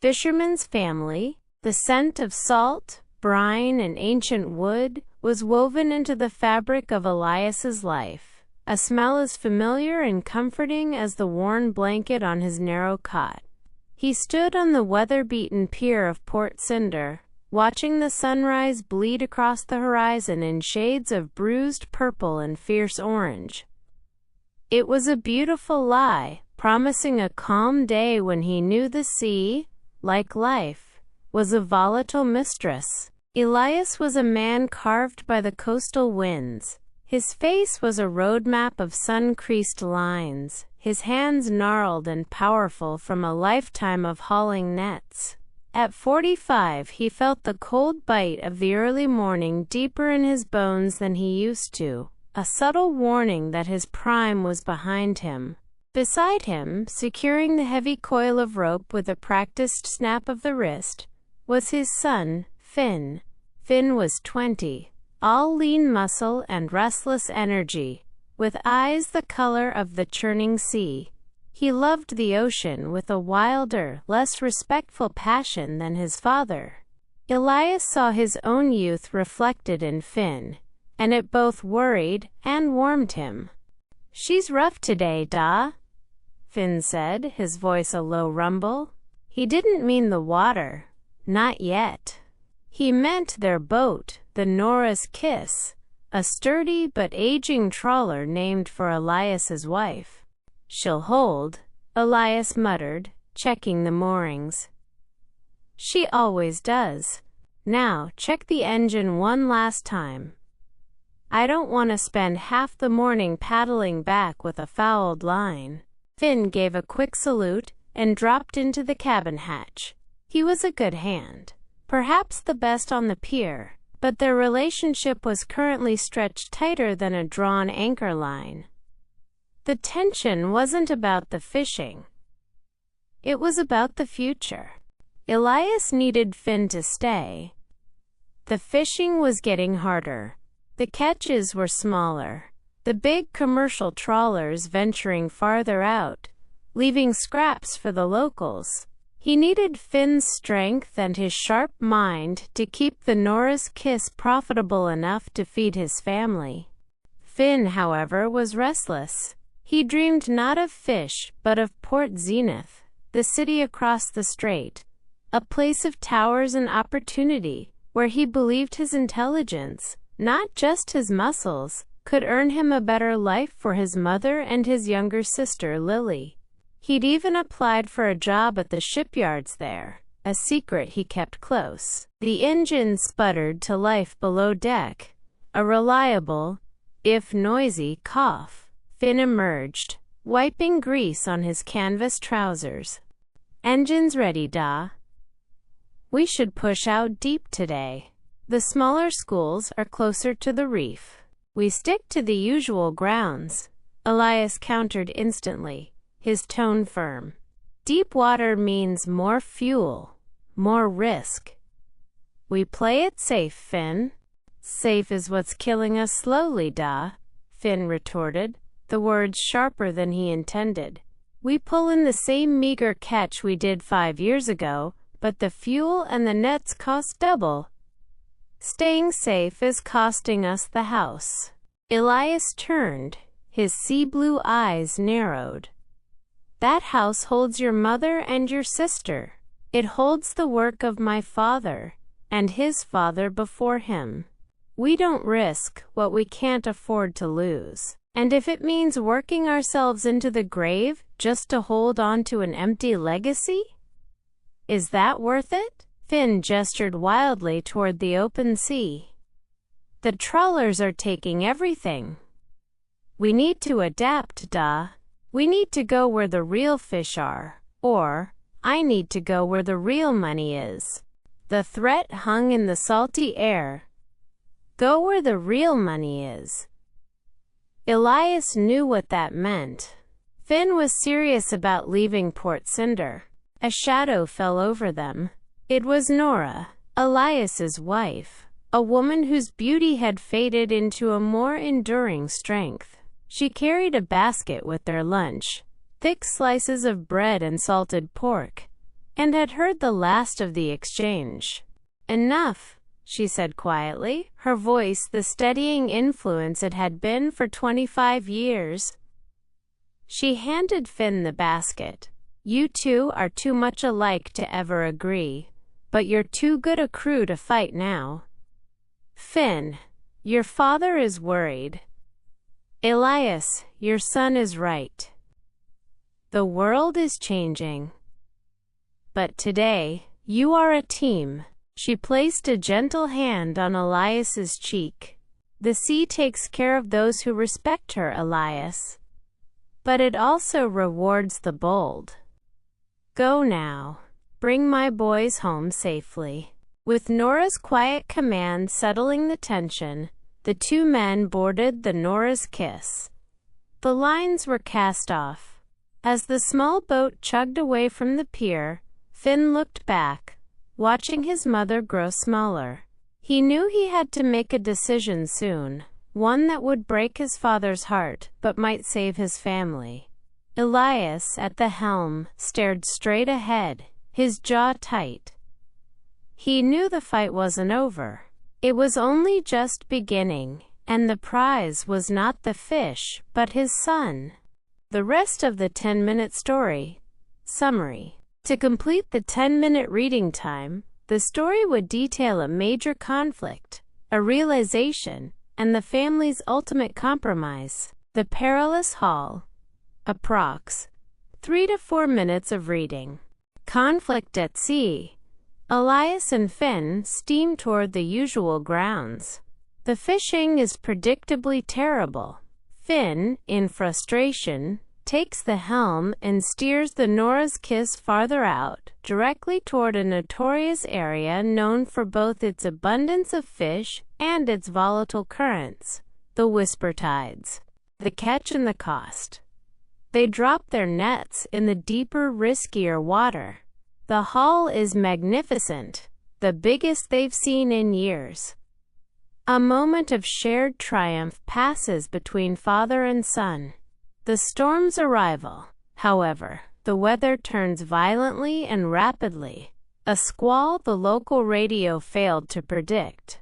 fisherman's family. The scent of salt, brine, and ancient wood was woven into the fabric of Elias's life, a smell as familiar and comforting as the worn blanket on his narrow cot. He stood on the weather-beaten pier of Port Cinder, watching the sunrise bleed across the horizon in shades of bruised purple and fierce orange. It was a beautiful lie, promising a calm day when he knew the sea, like life, was a volatile mistress. Elias was a man carved by the coastal winds. His face was a roadmap of sun-creased lines, his hands gnarled and powerful from a lifetime of hauling nets. At 45, he felt the cold bite of the early morning deeper in his bones than he used to, a subtle warning that his prime was behind him. Beside him, securing the heavy coil of rope with a practiced snap of the wrist, was his son, Finn. Finn was 20, all lean muscle and restless energy, with eyes the color of the churning sea. He loved the ocean with a wilder, less respectful passion than his father. Elias saw his own youth reflected in Finn, and it both worried and warmed him. "She's rough today, Da," Finn said, his voice a low rumble. He didn't mean the water. Not yet. He meant their boat, the Nora's Kiss, a sturdy but aging trawler named for Elias's wife. "She'll hold," Elias muttered, checking the moorings. "She always does. Now, check the engine one last time. I don't want to spend half the morning paddling back with a fouled line." Finn gave a quick salute and dropped into the cabin hatch. He was a good hand, perhaps the best on the pier, but their relationship was currently stretched tighter than a drawn anchor line. The tension wasn't about the fishing. It was about the future. Elias needed Finn to stay. The fishing was getting harder. The catches were smaller, the big commercial trawlers venturing farther out, leaving scraps for the locals. He needed Finn's strength and his sharp mind to keep the Nora's Kiss profitable enough to feed his family. Finn, however, was restless. He dreamed not of fish, but of Port Zenith, the city across the strait, a place of towers and opportunity, where he believed his intelligence, not just his muscles, could earn him a better life for his mother and his younger sister Lily. He'd even applied for a job at the shipyards there, a secret he kept close. The engine sputtered to life below deck, a reliable, if noisy, cough. Finn emerged, wiping grease on his canvas trousers. "Engine's ready, Da. We should push out deep today. The smaller schools are closer to the reef. We stick to the usual grounds," Elias countered instantly, his tone firm. "Deep water means more fuel, more risk. We play it safe, Finn." "Safe is what's killing us slowly, Da," Finn retorted, the words sharper than he intended. "We pull in the same meager catch we did 5 years ago, but the fuel and the nets cost double. Staying safe is costing us the house." Elias turned, his sea-blue eyes narrowed. "That house holds your mother and your sister. It holds the work of my father, and his father before him. We don't risk what we can't afford to lose. And if it means working ourselves into the grave just to hold on to an empty legacy? Is that worth it?" Finn gestured wildly toward the open sea. "The trawlers are taking everything. We need to adapt, Da. We need to go where the real fish are, or I need to go where the real money is." The threat hung in the salty air. Go where the real money is. Elias knew what that meant. Finn was serious about leaving Port Cinder. A shadow fell over them. It was Nora, Elias's wife, a woman whose beauty had faded into a more enduring strength. She carried a basket with their lunch, thick slices of bread and salted pork, and had heard the last of the exchange. "Enough," she said quietly, her voice the steadying influence it had been for 25 years. She handed Finn the basket. "You two are too much alike to ever agree, but you're too good a crew to fight now. Finn, your father is worried. Elias, your son is right. The world is changing. But today, you are a team." She placed a gentle hand on Elias's cheek. "The sea takes care of those who respect her, Elias. But it also rewards the bold. Go now. Bring my boys home safely." With Nora's quiet command settling the tension, the two men boarded the Nora's Kiss. The lines were cast off. As the small boat chugged away from the pier, Finn looked back, watching his mother grow smaller. He knew he had to make a decision soon, one that would break his father's heart but might save his family. Elias, at the helm, stared straight ahead, his jaw tight. He knew the fight wasn't over. It was only just beginning, and the prize was not the fish, but his son. The rest of the 10-minute story. Summary. To complete the 10-minute reading time, the story would detail a major conflict, a realization, and the family's ultimate compromise. The Perilous Haul. Approx. 3 to 4 minutes of reading. Conflict at sea. Elias and Finn steam toward the usual grounds. The fishing is predictably terrible. Finn, in frustration, takes the helm and steers the Nora's Kiss farther out, directly toward a notorious area known for both its abundance of fish and its volatile currents, the Whisper Tides. The catch and the cost. They drop their nets in the deeper, riskier water. The haul is magnificent, the biggest they've seen in years. A moment of shared triumph passes between father and son. The storm's arrival, however, the weather turns violently and rapidly, a squall the local radio failed to predict.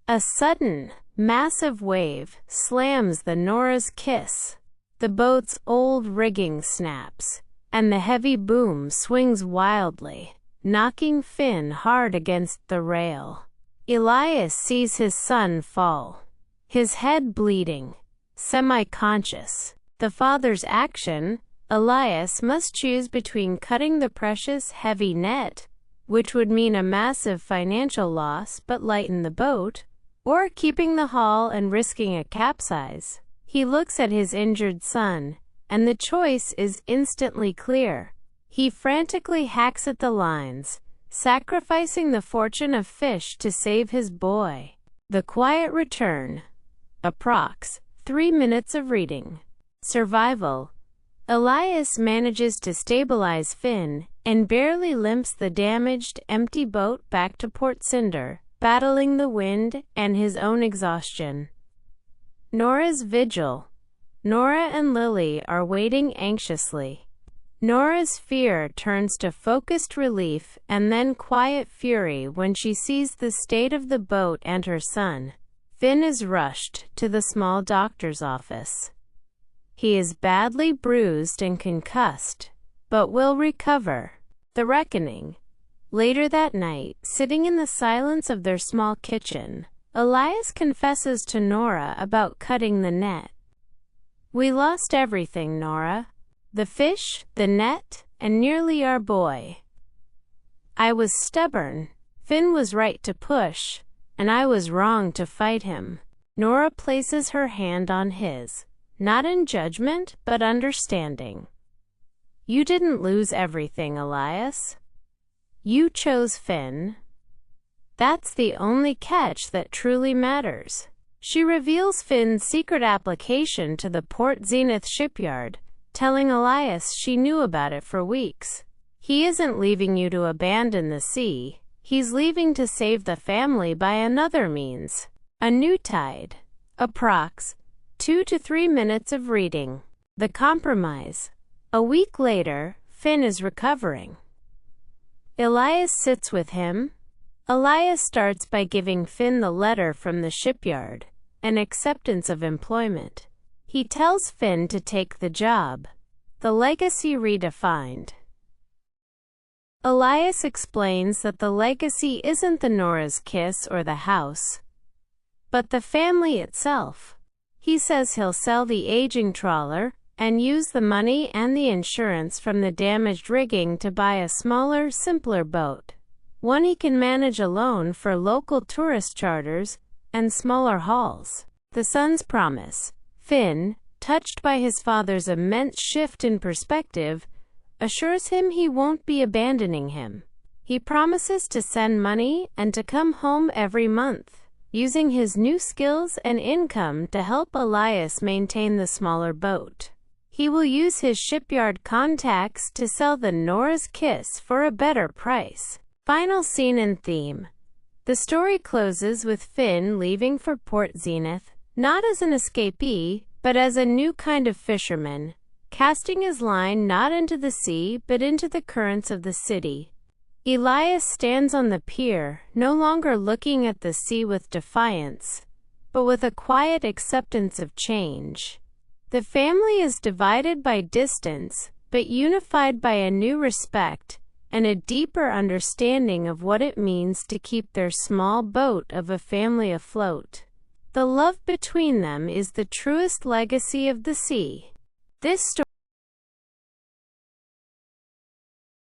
A sudden, massive wave slams the Nora's Kiss. The boat's old rigging snaps, and the heavy boom swings wildly, knocking Finn hard against the rail. Elias sees his son fall, his head bleeding, semi-conscious. The father's action, Elias must choose between cutting the precious heavy net, which would mean a massive financial loss but lighten the boat, or keeping the haul and risking a capsize. He looks at his injured son, and the choice is instantly clear. He frantically hacks at the lines, sacrificing the fortune of fish to save his boy. The Quiet Return. Approx. 3 minutes of reading. Survival. Elias manages to stabilize Finn, and barely limps the damaged, empty boat back to Port Cinder, battling the wind and his own exhaustion. Nora's vigil. Nora and Lily are waiting anxiously. Nora's fear turns to focused relief and then quiet fury when she sees the state of the boat and her son. Finn is rushed to the small doctor's office. He is badly bruised and concussed, but will recover. The reckoning. Later that night, sitting in the silence of their small kitchen, Elias confesses to Nora about cutting the net. "We lost everything, Nora. The fish, the net, and nearly our boy. I was stubborn. Finn was right to push, and I was wrong to fight him." Nora places her hand on his, not in judgment, but understanding. "You didn't lose everything, Elias. You chose Finn. That's the only catch that truly matters." She reveals Finn's secret application to the Port Zenith shipyard, telling Elias she knew about it for weeks. "He isn't leaving you to abandon the sea. He's leaving to save the family by another means." A New Tide. Approx. 2 to 3 minutes of reading. The Compromise. A week later, Finn is recovering. Elias sits with him. Elias starts by giving Finn the letter from the shipyard, an acceptance of employment. He tells Finn to take the job. The legacy redefined. Elias explains that the legacy isn't the Nora's kiss or the house, but the family itself. He says he'll sell the aging trawler and use the money and the insurance from the damaged rigging to buy a smaller, simpler boat, one he can manage alone for local tourist charters and smaller hauls. The son's promise. Finn, touched by his father's immense shift in perspective, assures him he won't be abandoning him. He promises to send money and to come home every month, using his new skills and income to help Elias maintain the smaller boat. He will use his shipyard contacts to sell the Nora's Kiss for a better price. Final scene and theme. The story closes with Finn leaving for Port Zenith, not as an escapee, but as a new kind of fisherman, casting his line not into the sea but into the currents of the city. Elias stands on the pier, no longer looking at the sea with defiance, but with a quiet acceptance of change. The family is divided by distance, but unified by a new respect and a deeper understanding of what it means to keep their small boat of a family afloat. The love between them is the truest legacy of the sea. This story